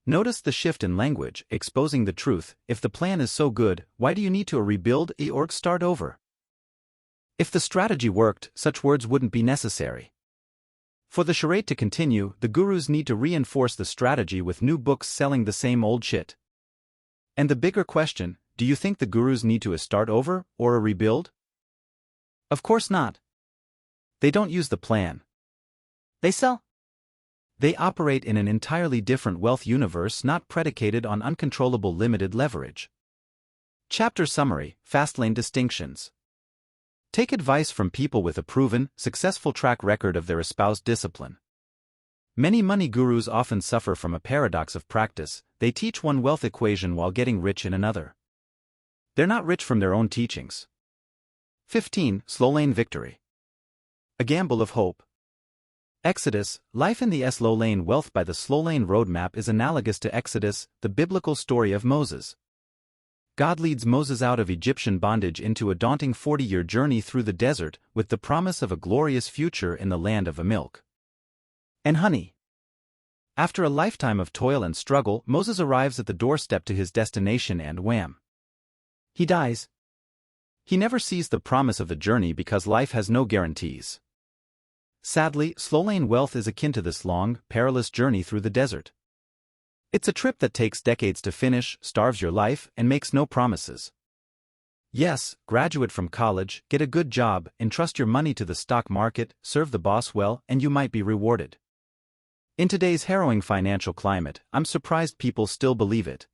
Notice the shift in language, exposing the truth. If the plan is so good, why do you need to rebuild or start over? If the strategy worked, such words wouldn't be necessary. For the charade to continue, the gurus need to reinforce the strategy with new books selling the same old shit. And the bigger question, do you think the gurus need to start over, or a rebuild? Of course not. They don't use the plan. They sell. They operate in an entirely different wealth universe not predicated on uncontrollable limited leverage. Chapter Summary: FastLane Distinctions. Take advice from people with a proven, successful track record of their espoused discipline. Many money gurus often suffer from a paradox of practice. They teach one wealth equation while getting rich in another. They're not rich from their own teachings. 15. Slowlane Victory. A Gamble of Hope. Exodus, life in the Slowlane. Wealth by the Slowlane roadmap is analogous to Exodus, the biblical story of Moses. God leads Moses out of Egyptian bondage into a daunting 40-year journey through the desert with the promise of a glorious future in the land of milk and honey. After a lifetime of toil and struggle, Moses arrives at the doorstep to his destination and wham! He dies. He never sees the promise of the journey because life has no guarantees. Sadly, Slowlane wealth is akin to this long, perilous journey through the desert. It's a trip that takes decades to finish, starves your life, and makes no promises. Yes, graduate from college, get a good job, entrust your money to the stock market, serve the boss well, and you might be rewarded. In today's harrowing financial climate, I'm surprised people still believe it.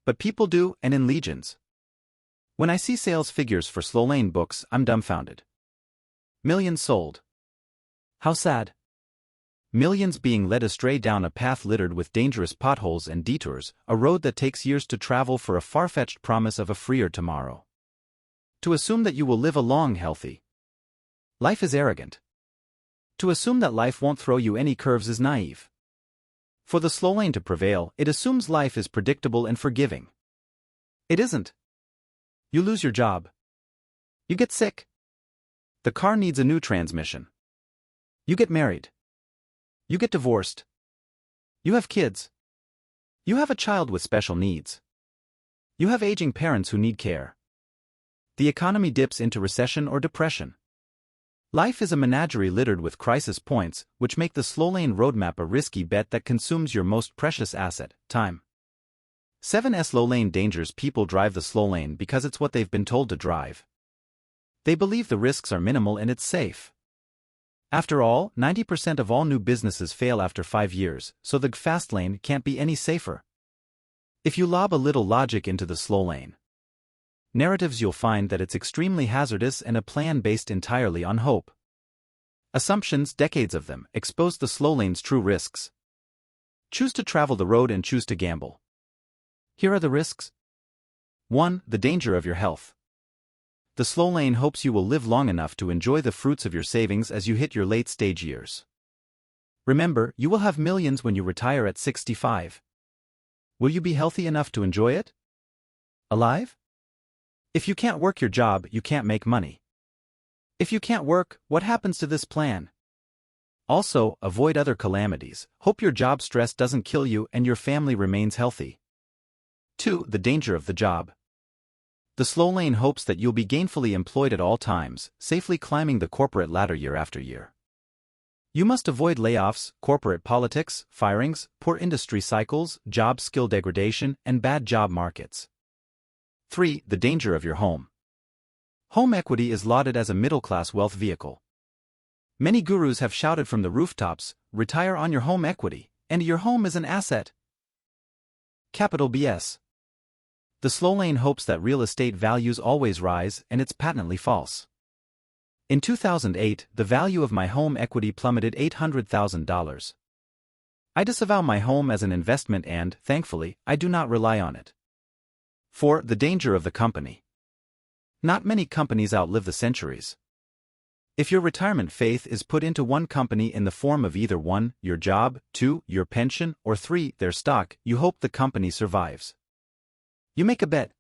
But people do, and in legions. When I see sales figures for Slowlane books, I'm dumbfounded. Millions sold. How sad. Millions being led astray down a path littered with dangerous potholes and detours, a road that takes years to travel for a far-fetched promise of a freer tomorrow. To assume that you will live a long, healthy life is arrogant. To assume that life won't throw you any curves is naive. For the Slowlane to prevail, it assumes life is predictable and forgiving. It isn't. You lose your job. You get sick. The car needs a new transmission. You get married. You get divorced. You have kids. You have a child with special needs. You have aging parents who need care. The economy dips into recession or depression. Life is a menagerie littered with crisis points, which make the Slowlane roadmap a risky bet that consumes your most precious asset, time. 7 Slowlane dangers. People drive the Slowlane because it's what they've been told to drive. They believe the risks are minimal and it's safe. After all, 90% of all new businesses fail after 5 years, so the FastLane can't be any safer. If you lob a little logic into the Slowlane narratives, you'll find that it's extremely hazardous and a plan based entirely on hope. Assumptions, decades of them, expose the Slowlane's true risks. Choose to travel the road and choose to gamble. Here are the risks. 1. The danger of your health. The Slowlane hopes you will live long enough to enjoy the fruits of your savings as you hit your late-stage years. Remember, you will have millions when you retire at 65. Will you be healthy enough to enjoy it? Alive? If you can't work your job, you can't make money. If you can't work, what happens to this plan? Also, avoid other calamities. Hope your job stress doesn't kill you and your family remains healthy. 2. The danger of the job. The Slowlane hopes that you'll be gainfully employed at all times, safely climbing the corporate ladder year after year. You must avoid layoffs, corporate politics, firings, poor industry cycles, job skill degradation, and bad job markets. 3. The danger of your home. Home equity is lauded as a middle-class wealth vehicle. Many gurus have shouted from the rooftops, retire on your home equity, and your home is an asset. Capital BS. The Slowlane hopes that real estate values always rise, and it's patently false. In 2008, the value of my home equity plummeted $800,000. I disavow my home as an investment and, thankfully, I do not rely on it. 4. The danger of the company. Not many companies outlive the centuries. If your retirement faith is put into one company in the form of either 1. Your job, 2. Your pension, or 3. Their stock, you hope the company survives. You make a bet.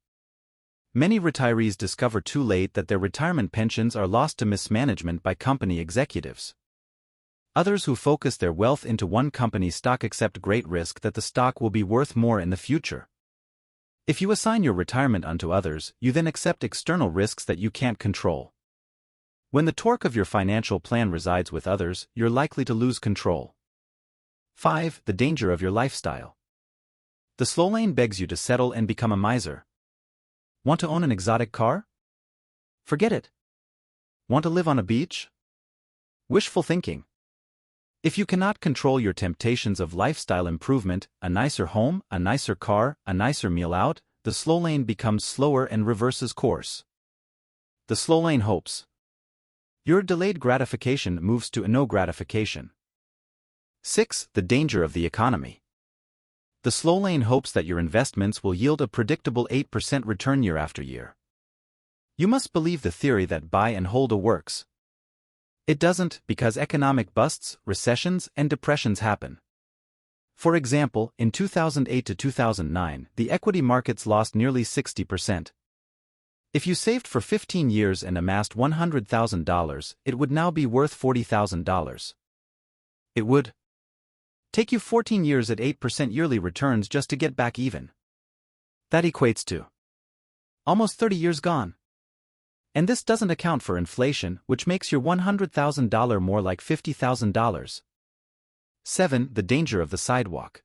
Many retirees discover too late that their retirement pensions are lost to mismanagement by company executives. Others who focus their wealth into one company's stock accept great risk that the stock will be worth more in the future. If you assign your retirement unto others, you then accept external risks that you can't control. When the torque of your financial plan resides with others, you're likely to lose control. 5. The danger of your lifestyle. The Slowlane begs you to settle and become a miser. Want to own an exotic car? Forget it. Want to live on a beach? Wishful thinking. If you cannot control your temptations of lifestyle improvement, a nicer home, a nicer car, a nicer meal out, the Slowlane becomes slower and reverses course. The Slowlane hopes. Your delayed gratification moves to a no gratification. 6. The danger of the economy. The Slowlane hopes that your investments will yield a predictable 8% return year after year. You must believe the theory that buy and hold works. It doesn't, because economic busts, recessions, and depressions happen. For example, in 2008 to 2009, the equity markets lost nearly 60%. If you saved for 15 years and amassed $100,000, it would now be worth $40,000. It would take you 14 years at 8% yearly returns just to get back even. That equates to almost 30 years gone. And this doesn't account for inflation, which makes your $100,000 more like $50,000. 7. The danger of the sidewalk.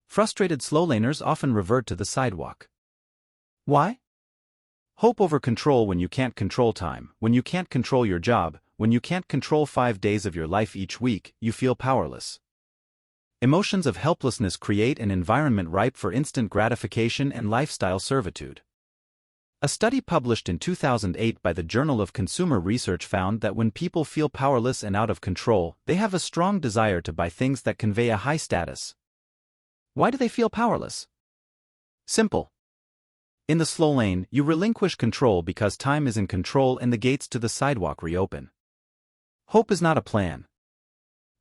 Frustrated Slowlaners often revert to the sidewalk. Why? Hope over control when you can't control time, when you can't control your job, when you can't control 5 days of your life each week, you feel powerless. Emotions of helplessness create an environment ripe for instant gratification and lifestyle servitude. A study published in 2008 by the Journal of Consumer Research found that when people feel powerless and out of control, they have a strong desire to buy things that convey a high status. Why do they feel powerless? Simple. In the Slowlane, you relinquish control because time is in control and the gates to the sidewalk reopen. Hope is not a plan.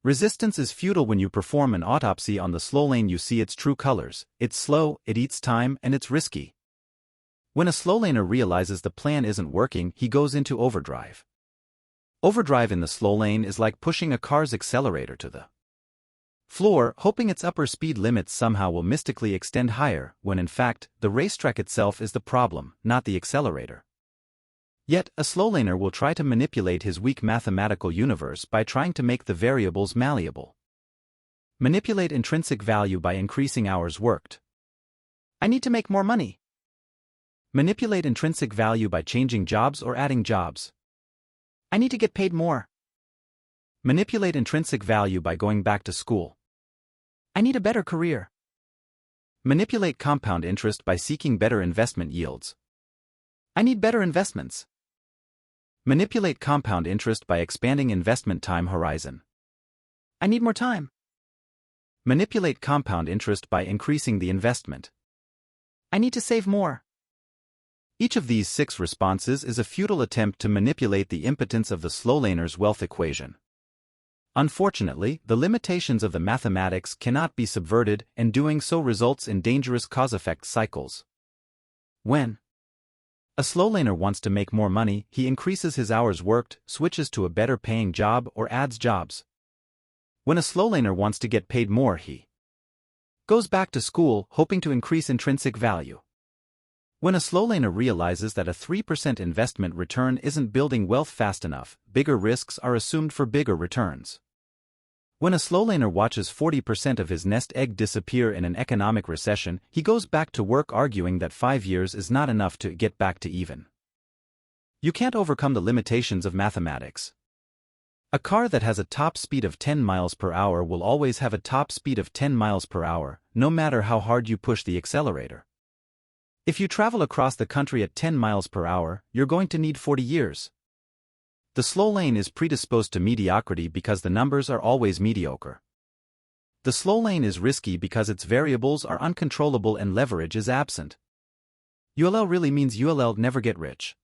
Resistance is futile. When you perform an autopsy on the Slowlane, you see its true colors. It's slow, it eats time, and it's risky. When a Slowlaner realizes the plan isn't working, he goes into overdrive. Overdrive in the Slowlane is like pushing a car's accelerator to the floor, hoping its upper speed limits somehow will mystically extend higher, when in fact, the racetrack itself is the problem, not the accelerator. Yet, a Slowlaner will try to manipulate his weak mathematical universe by trying to make the variables malleable. Manipulate intrinsic value by increasing hours worked. I need to make more money. Manipulate intrinsic value by changing jobs or adding jobs. I need to get paid more. Manipulate intrinsic value by going back to school. I need a better career. Manipulate compound interest by seeking better investment yields. I need better investments. Manipulate compound interest by expanding investment time horizon. I need more time. Manipulate compound interest by increasing the investment. I need to save more. Each of these 6 responses is a futile attempt to manipulate the impotence of the Slowlaner's wealth equation. Unfortunately, the limitations of the mathematics cannot be subverted, and doing so results in dangerous cause-effect cycles. When a Slowlaner wants to make more money, he increases his hours worked, switches to a better-paying job, or adds jobs. When a Slowlaner wants to get paid more, he goes back to school, hoping to increase intrinsic value. When a Slowlaner realizes that a 3% investment return isn't building wealth fast enough, bigger risks are assumed for bigger returns. When a Slowlaner watches 40% of his nest egg disappear in an economic recession, he goes back to work arguing that 5 years is not enough to get back to even. You can't overcome the limitations of mathematics. A car that has a top speed of 10 miles per hour will always have a top speed of 10 miles per hour, no matter how hard you push the accelerator. If you travel across the country at 10 miles per hour, you're going to need 40 years. The Slowlane is predisposed to mediocrity because the numbers are always mediocre. The Slowlane is risky because its variables are uncontrollable and leverage is absent. ULL really means ULL never get rich.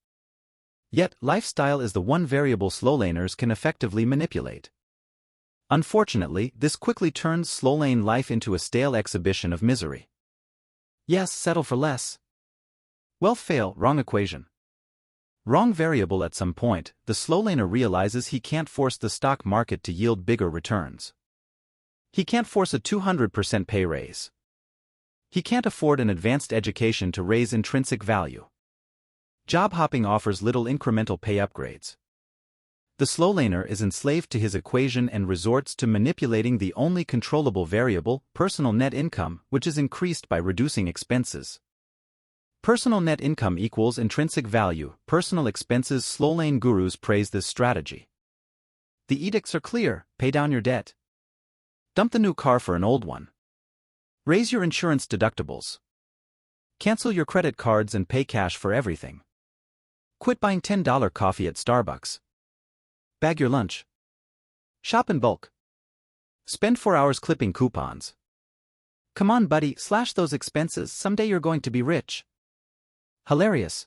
Yet, lifestyle is the one variable Slowlaners can effectively manipulate. Unfortunately, this quickly turns Slowlane life into a stale exhibition of misery. Yes, settle for less. Wealth fail, wrong equation. Wrong variable. At some point, the slowlaner realizes he can't force the stock market to yield bigger returns. He can't force a 200% pay raise. He can't afford an advanced education to raise intrinsic value. Job hopping offers little incremental pay upgrades. The slowlaner is enslaved to his equation and resorts to manipulating the only controllable variable, personal net income, which is increased by reducing expenses. Personal net income equals intrinsic value, personal expenses. Slowlane gurus praise this strategy. The edicts are clear: pay down your debt. Dump the new car for an old one. Raise your insurance deductibles. Cancel your credit cards and pay cash for everything. Quit buying $10 coffee at Starbucks. Bag your lunch. Shop in bulk. Spend 4 hours clipping coupons. Come on, buddy, slash those expenses. Someday you're going to be rich. Hilarious.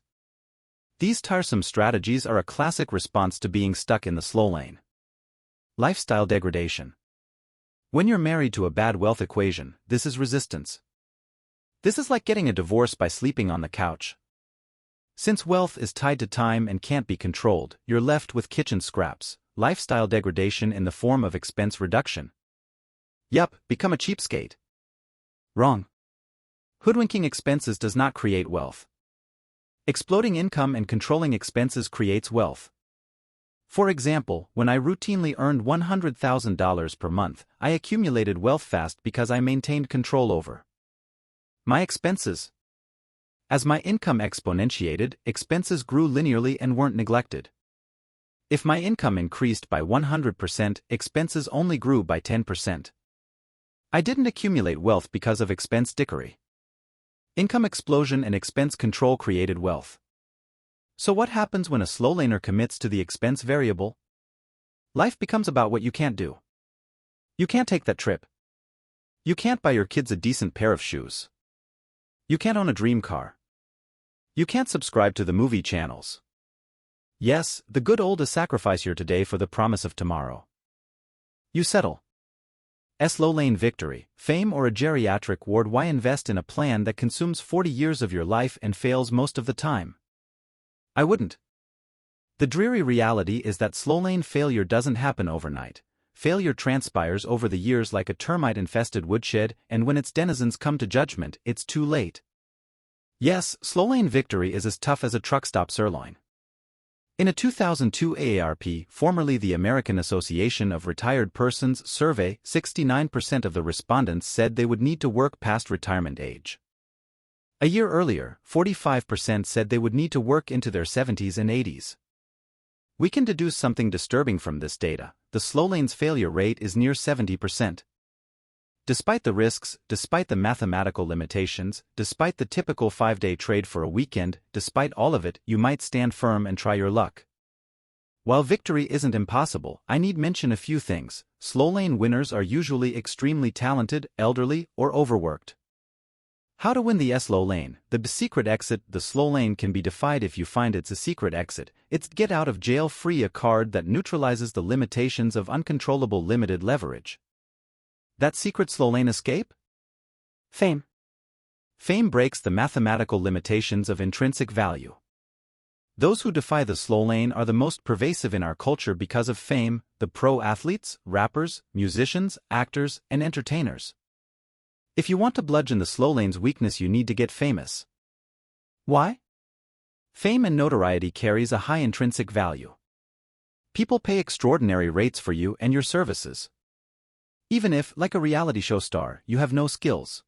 These tiresome strategies are a classic response to being stuck in the slow lane. Lifestyle degradation. When you're married to a bad wealth equation, this is resistance. This is like getting a divorce by sleeping on the couch. Since wealth is tied to time and can't be controlled, you're left with kitchen scraps, lifestyle degradation in the form of expense reduction. Yup, become a cheapskate. Wrong. Hoodwinking expenses does not create wealth. Exploding income and controlling expenses creates wealth. For example, when I routinely earned $100,000 per month, I accumulated wealth fast because I maintained control over my expenses. As my income exponentiated, expenses grew linearly and weren't neglected. If my income increased by 100%, expenses only grew by 10%. I didn't accumulate wealth because of expense dickery. Income explosion and expense control created wealth. So what happens when a slowlaner commits to the expense variable? Life becomes about what you can't do. You can't take that trip. You can't buy your kids a decent pair of shoes. You can't own a dream car. You can't subscribe to the movie channels. Yes, the good old sacrifice your today for the promise of tomorrow. You settle. Slowlane victory, fame or a geriatric ward? Why invest in a plan that consumes 40 years of your life and fails most of the time? I wouldn't. The dreary reality is that slowlane failure doesn't happen overnight. Failure transpires over the years like a termite-infested woodshed, and when its denizens come to judgment, it's too late. Yes, slowlane victory is as tough as a truck stop sirloin. In a 2002 AARP, formerly the American Association of Retired Persons survey, 69% of the respondents said they would need to work past retirement age. A year earlier, 45% said they would need to work into their 70s and 80s. We can deduce something disturbing from this data: the slowlane's failure rate is near 70%. Despite the risks, despite the mathematical limitations, despite the typical 5-day trade for a weekend, despite all of it, you might stand firm and try your luck. While victory isn't impossible, I need mention a few things. Slowlane winners are usually extremely talented, elderly, or overworked. How to win the slow lane? The secret exit. The slow lane can be defied if you find it's a secret exit. It's get out of jail free, a card that neutralizes the limitations of uncontrollable limited leverage. That secret slow lane escape? Fame. Fame breaks the mathematical limitations of intrinsic value. Those who defy the slow lane are the most pervasive in our culture because of fame: the pro athletes, rappers, musicians, actors, and entertainers. If you want to bludgeon the slow lane's weakness, you need to get famous. Why? Fame and notoriety carries a high intrinsic value. People pay extraordinary rates for you and your services. Even if, like a reality show star, you have no skills.